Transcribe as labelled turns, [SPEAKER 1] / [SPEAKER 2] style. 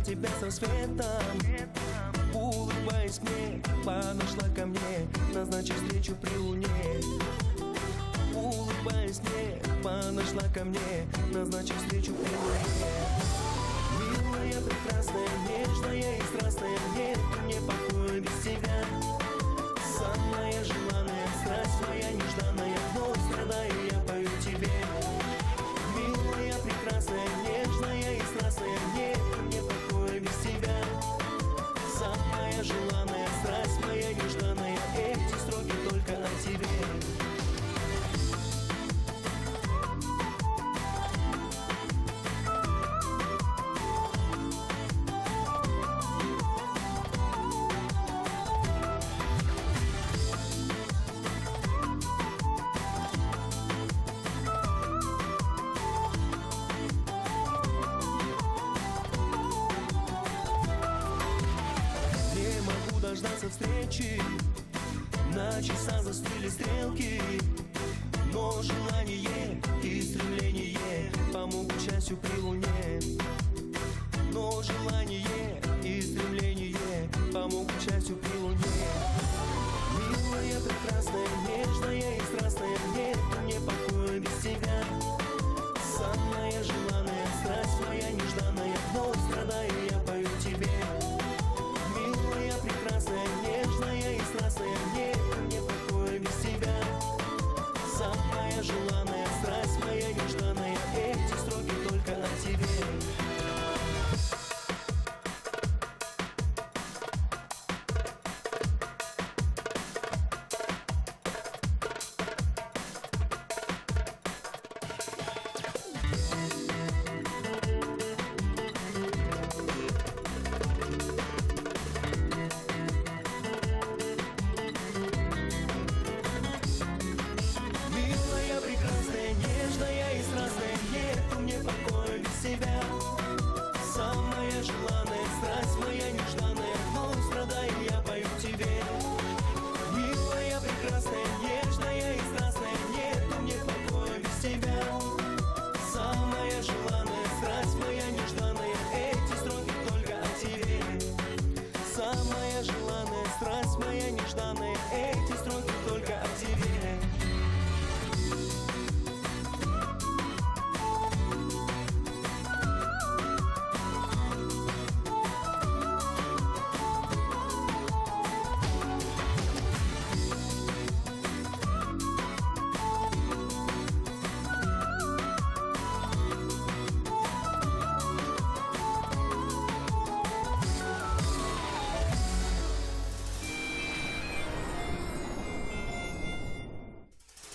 [SPEAKER 1] тебя с рассветом. Улыбаясь мне, подошла ко мне, назначив встречу при луне. Улыбаясь мне, подошла ко мне, назначив встречу при луне. Милая, прекрасная, нежная и страстная, нет мне покоя без тебя. Самая желанная, страсть моя нежданная, вновь страдаю, я пою тебе. Милая, прекрасная, нежная и страстная, нет мне покоя без тебя. Самая желанная, страсть моя нежданная, эти строки только о тебе. Дождаться встречи, на часах застыли стрелки, но желание и стремление помогут счастью при луне. Но желание и стремление помогут счастью при луне. Милая, прекрасная, нежная